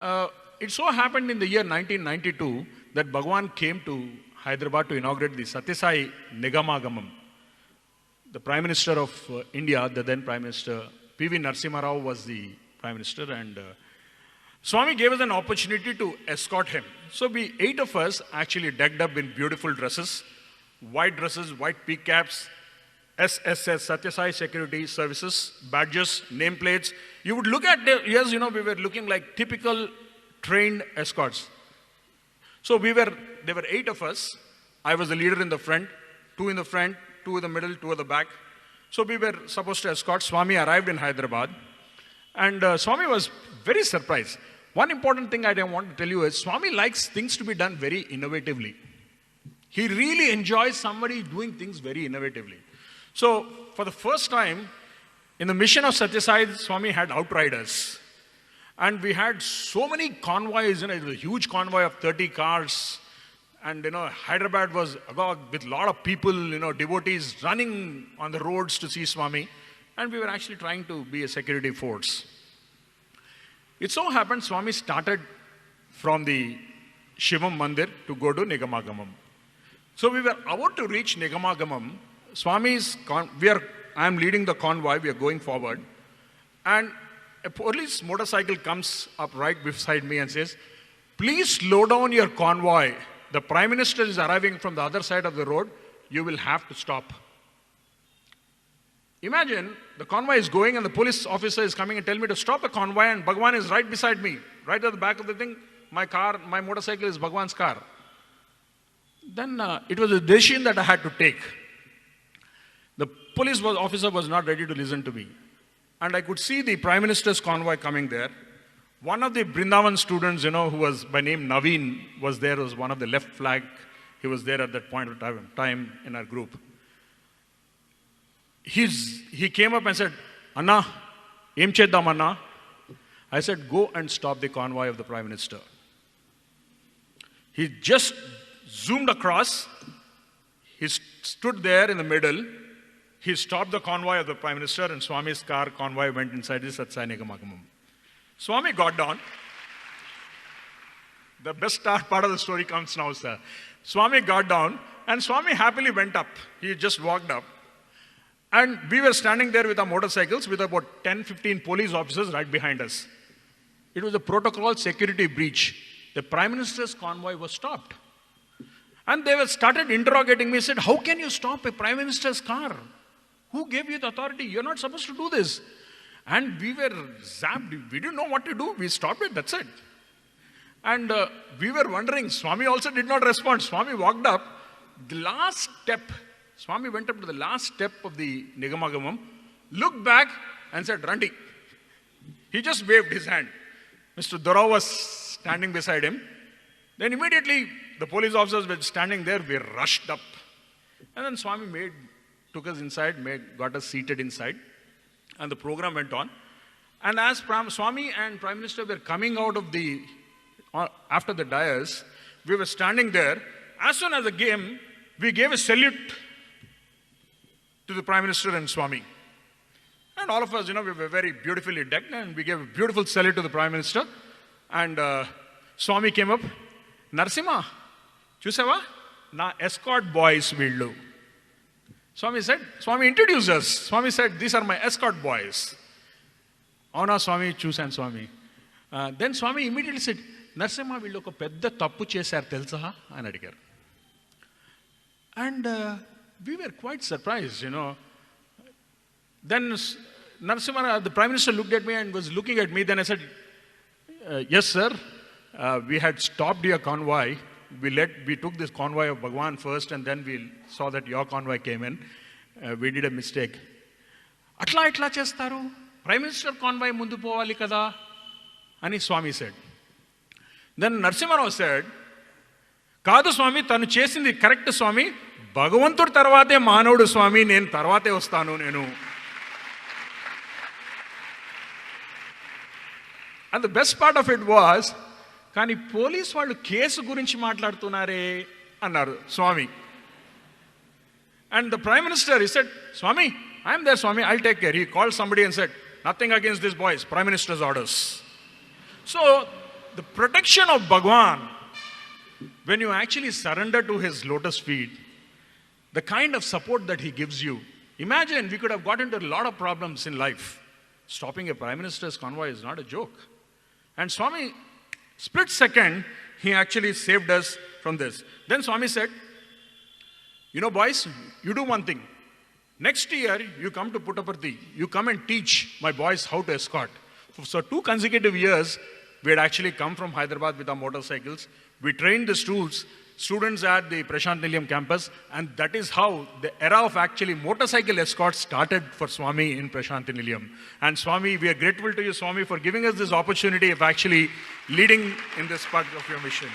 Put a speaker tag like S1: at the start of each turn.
S1: Uh, it so happened in the year 1992 that Bhagwan came to Hyderabad to inaugurate the Satyasai Nigamagamam. The Prime Minister of India, the then Prime Minister P.V. Narasimha Rao was the Prime Minister, and Swami gave us an opportunity to escort him. So we, 8 of us, actually decked up in beautiful dresses, white peak caps, SSS, Satyasai Security Services, badges, nameplates. You would look at the, yes, we were looking like typical trained escorts. So there were 8 of us. I was the leader in the front, 2 in the front, 2 in the middle, 2 at the back. So we were supposed to escort. Swami arrived in Hyderabad. And Swami was very surprised. One important thing I want to tell you is Swami likes things to be done very innovatively. He really enjoys somebody doing things very innovatively. So for the first time, in the mission of Satyasai, Swami had outriders. And we had so many convoys, it was a huge convoy of 30 cars. And, Hyderabad was agog with a lot of people, devotees running on the roads to see Swami. And we were actually trying to be a security force. It so happened Swami started from the Shivam Mandir to go to Nigamagamam. So we were about to reach Nigamagamam. I am leading the convoy, we are going forward. And a police motorcycle comes up right beside me and says, "Please slow down your convoy. The Prime Minister is arriving from the other side of the road. You will have to stop." Imagine, the convoy is going and the police officer is coming and telling me to stop the convoy, and Bhagwan is right beside me, right at the back of the thing. My motorcycle is Bhagwan's car. Then it was a decision that I had to take. The police officer was not ready to listen to me. And I could see the Prime Minister's convoy coming there. One of the Brindavan students, who was by name Naveen, was there, was one of the left flag. He was there at that point of time in our group. He came up and said, "Anna, em cheddam Anna?" I said, "Go and stop the convoy of the Prime Minister." He just zoomed across. He stood there in the middle. He stopped the convoy of the Prime Minister, and Swami's car convoy went inside the Satyasai Nigamagamam. Swami got down. The best part of the story comes now, sir. Swami got down, and Swami happily went up. He just walked up. And we were standing there with our motorcycles with about 10-15 police officers right behind us. It was a protocol security breach. The Prime Minister's convoy was stopped. And they started interrogating me, said, "How can you stop a Prime Minister's car? Who gave you the authority? You're not supposed to do this." And we were zapped. We didn't know what to do. We stopped it, that's it. And we were wondering, Swami also did not respond. Swami walked up. The last step, Swami went up to the last step of the Nigamagamam, looked back and said, "Randi." He just waved his hand. Mr. Dora was standing beside him. Then immediately, the police officers were standing there. We rushed up. And then Swami took us inside, got us seated inside. And the program went on. And as Swami and Prime Minister were coming out of after the dais, we were standing there. As soon as the game, we gave a salute to the Prime Minister and Swami. And all of us, we were very beautifully decked, and we gave a beautiful salute to the Prime Minister. And Swami came up, "Narasimha, chusava? Na escort boys villu." Swami introduced us. Swami said, "These are my escort boys." Avuna Swami, chusan Swami. Then Swami immediately said, "Narasimha, వీళ్ళు ఒక పెద్ద తప్పు చేశారు తెలుసా?" అని అడిగారు. And we were quite surprised, Then Narasimha, the Prime Minister, looked at me and was looking at me. Then I said, "Yes, sir. We had stopped your convoy. We took this convoy of Bhagwan first, and then we saw that your convoy came in. We did a mistake." "Atla chestaru? Prime Minister convoy mundu povali kada?" Ani Swami said. Then Narasimha Rao said, "Kaadu Swami, tanu chesindi correct Swami. Bhagavantudu tarvate manavudu Swami, nenu tarvate vastanu nenu." And the best part of it was, కానీ police వాళ్ళు case గురించి మాట్లాడుతున్నారే అన్నారు Swami. And the Prime Minister, he said, "Swami, I'm there, Swami, I'll take care." He called somebody and said, "Nothing against these boys, Prime Minister's orders." So the protection of Bhagwan, when you actually surrender to his lotus feet, the kind of support that he gives you. Imagine we could have got into a lot of problems in life. Stopping a prime minister's convoy is not a joke. And Swami, split second, he actually saved us from this. Then Swami said, you know, boys, you do one thing. Next year, you come to Puttaparthi. You come and teach my boys how to escort. So 2 consecutive years, we had actually come from Hyderabad with our motorcycles. We trained the students at the Prashant Nilayam campus, and that is how the era of actually motorcycle escorts started for Swami in Prashant Nilayam. And Swami, we are grateful to you, Swami, for giving us this opportunity of actually leading in this part of your mission.